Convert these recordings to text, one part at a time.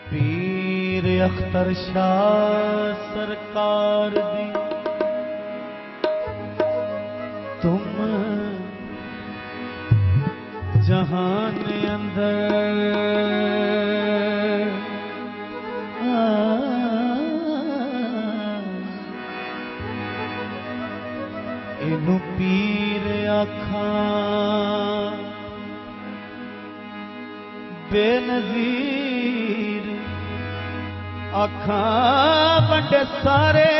पीर अख्तर शाह सरकार दी तुम जहान अंदर इनू पीर आखा बेनजीर आखा बड़े सारे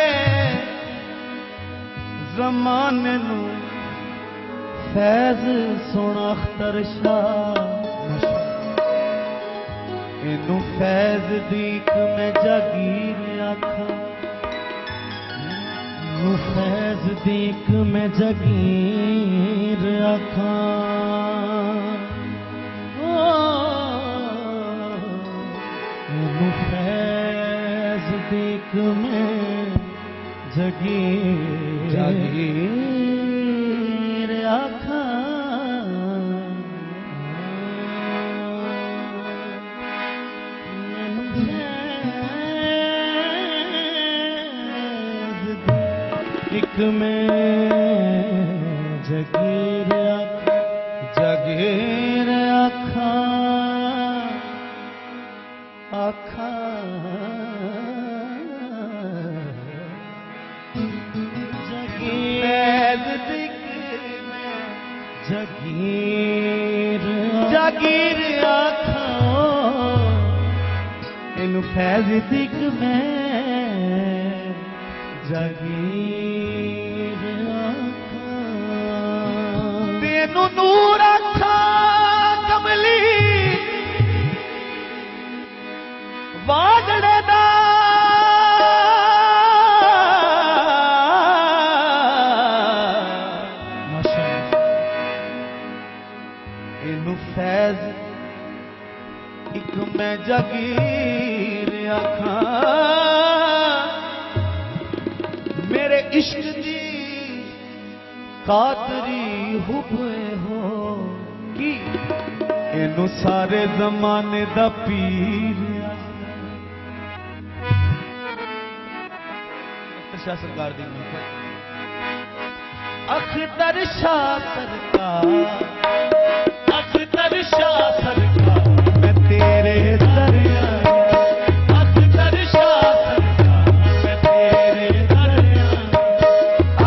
ज़माने नू फैज सोना अख्तर शाह इनू फैज दीक मैं जागीर आखा इनू फैज दीक मैं जागीर आखा फैज देख मैं जगीर आखा एक मैं जगीर आखा आखा जागीर आखा इनू फैज दिख मैं जागीर आखा तेनू नूर आखा कमली वाजड़े दा इनू फैज एक मैं जागीर आखा मेरे इश्क दी कादरी हुबे हो की इनू सारे जमाने दा पीर शाह सरकार दी अख्तर शाह सरकार अख्तर शाह सरकार मैं तेरे दरिया अख्तर शाह सरकार मैं तेरे दरिया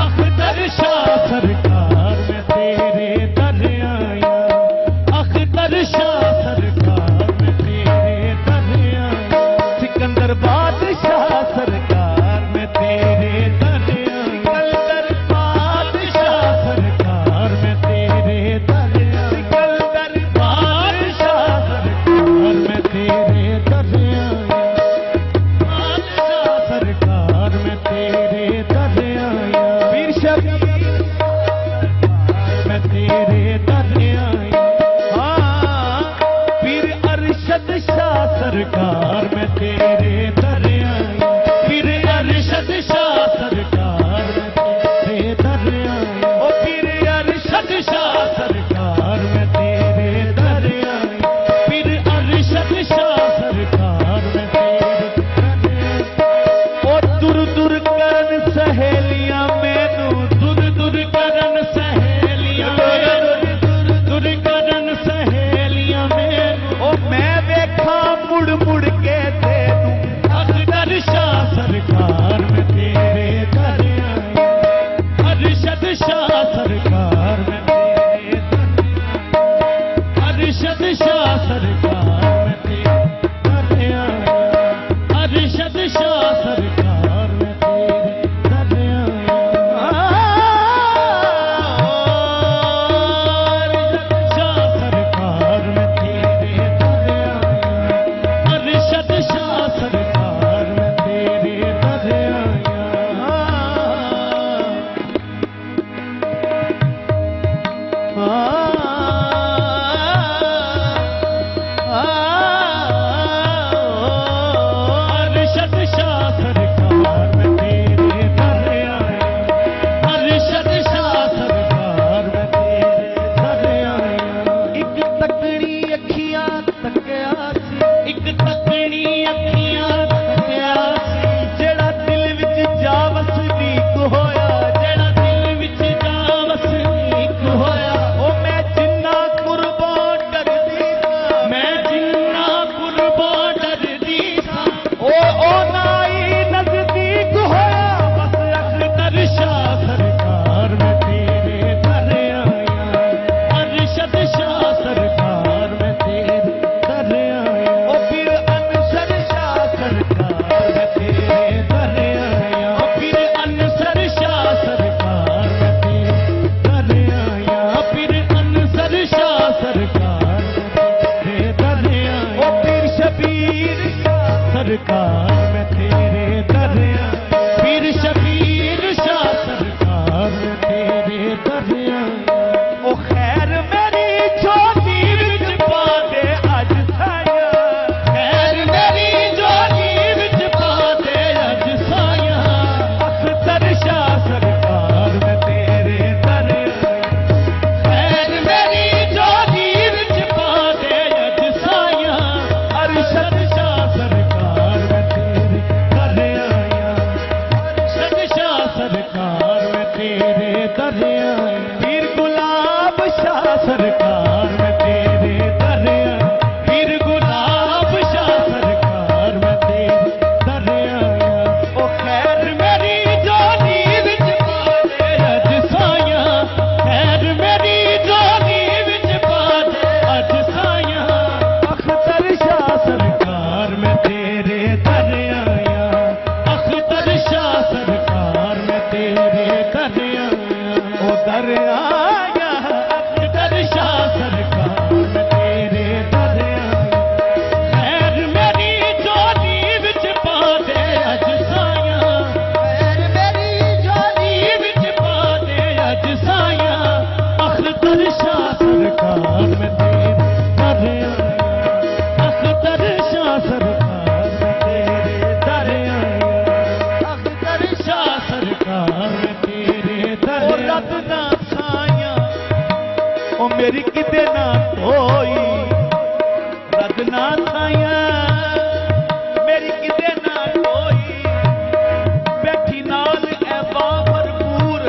अख्तर शाह सरकार मैं तेरे दरिया अख्तर शाह सरकार मैं तेरे दरिया सिकंदर बादशाह सरकार मैं तेरे दरिया सिकंदर बादशाह सरकार मैं तेरे दरिया सिकंदर बादशाह सरकार मैं तेरे दरिया बादशाह सरकार मैं तेरे दरिया पीर शबीर मैं तेरे दरिया हाँ पीर अरशद शाह सरकार मैं तेरे दरिया पीर अरशद शाह सरकार मैं तेरे दरिया ओ पीर अरशद शाह सरकार मैं तेरे दरिया पीर अरशद शाह सरकार मैं तेरे दरिया ओ दूर दूर करन सहेलियां मैनू दूर दूर करन सहेलियां दूर दूर करन सहेलियां मैनू ओ मैं वेखा मुड़ मुड़ के तेनू शबीर शाह सरकार मैं तेरे दर आया। पीर शबीर शाह सरकार मैं तेरे दर आया। ओ खैर मेरी झोली विच पा दे अज साया। खैर मेरी झोली विच पा दे अज साया। अख्तर शाह सरकार मैं तेरे दर आया। खैर मेरी झोली विच पा दे अज साया। अरशद शाह सरकार मैं तेरे दर आया। अरशद शाह सरकार मैं तेरे दर आया। पीर गुलाब शाह सरकार मैं तेरे दर आया। पीर गुलाब शाह सरकार मैं तेरे दर आया। ओ खैर मेरी झोली विच पा दे अज साया। खैर मेरी झोली विच पा दे अज साया। अख्तर शाह सरकार मैं तेरे दर आया। अख्तर शाह सरकार मैं तेरे दर आया। ओ दर आया अख्तर शाह सरकार मैं तेरे दर आया। खैर मेरी झोली विच पा दे अज साया। खैर मेरी झोली विच पा दे अज साया। अख्तर शाह सरकार मैं तेरे दर आया। अख्तर शाह सरकार मैं तेरे दर आया। अख्तर शाह सरकार मैं तेरे दर आया। रब ना साया ओ मेरी किते ना कोई। रब ना साया मेरी किते ना कोई। बैठी नाल ऐ भरपूर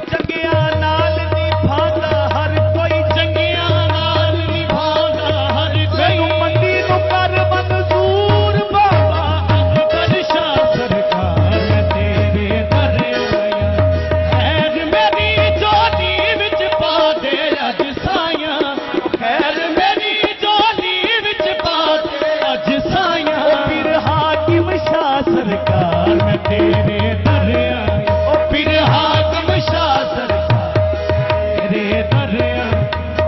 चंगिया नाल निभांदा हर कोई। चंगिया नाल निभांदा हर कोई। मंदी नूं कर मंजूर बाबा अख्तर शाह सरकार मैं तेरे दर आया। खैर मेरी झोली विच पा दे अज साया। खैर मेरी झोली विच पा दे अज साया। पीर हाकिम शाह सरकार मैं तेरे दर आया। ओ पीर हाकिम शाह सरकार तेरे दर आया।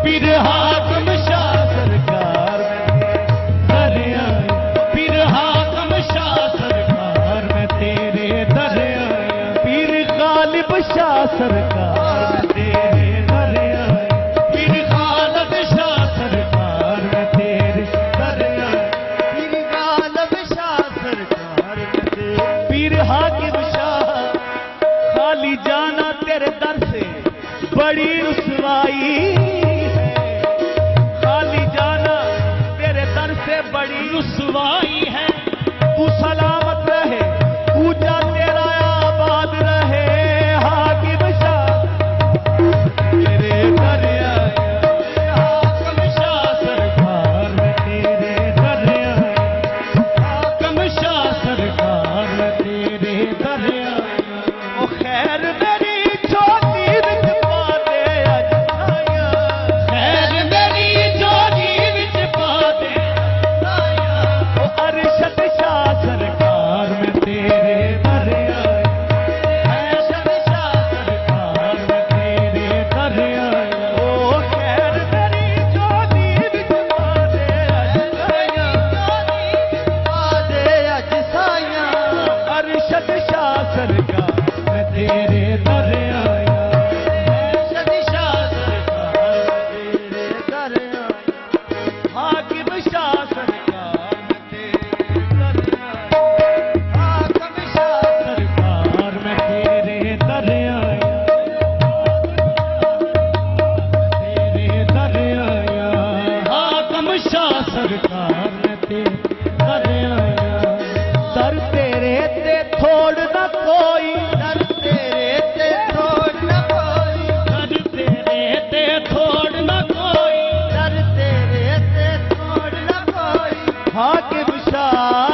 पीर हाकिम शाह सरकार मैं तेरे दर आया। पीर हाकिम शाह सरकार मैं तेरे दर आया। पीर गालिब शाह सरकार मैं तेरे दर आया। पीर गालिब शाह सरकार मैं तेरे दर आया। पीर गालिब शाह सरकार मैं तेरे। पीर हाकिम शाह खाली जाना तेरे दर से बड़ी रुसवाई है। खाली जाना तेरे दर से बड़ी रुसवाई है। तू सलामत रहे पूजा तेरा आबाद रहे। हाकिम शाह तेरे दर आया। हाकिम शाह सरकार मैं तेरे दर आया। हाकिम शाह सरकार मैं तेरे दर आया। ओ खैर मेरी झोली विच पा दे अज साया। खैर मेरी झोली विच पा दे साया। ओ अरशद शाह सरकार मैं तेरे दर आया। अरशद शाह सरकार मैं तेरे दर आया। ओ खैर मेरी झोली विच पा दे अज साया। पा दे अज साया। अरशद शाह सरकार मैं तेरे दर आया। अरशद शाह सरकार मैं तेरे दर आया। हाकिम शाह सरकार मैं तेरे दर आया। हाकिम शाह सरकार मैं तेरे दर आया। तेरे दर आया। हाकिम शाह सरकार मैं तेरे दर आया। दर तेरे ते थोड़ न कोई। दर तेरे ते थोड़ न कोई। दर तेरे ते थोड़ न कोई। दर तेरे ते थोड़ न कोई। हाकिम शाह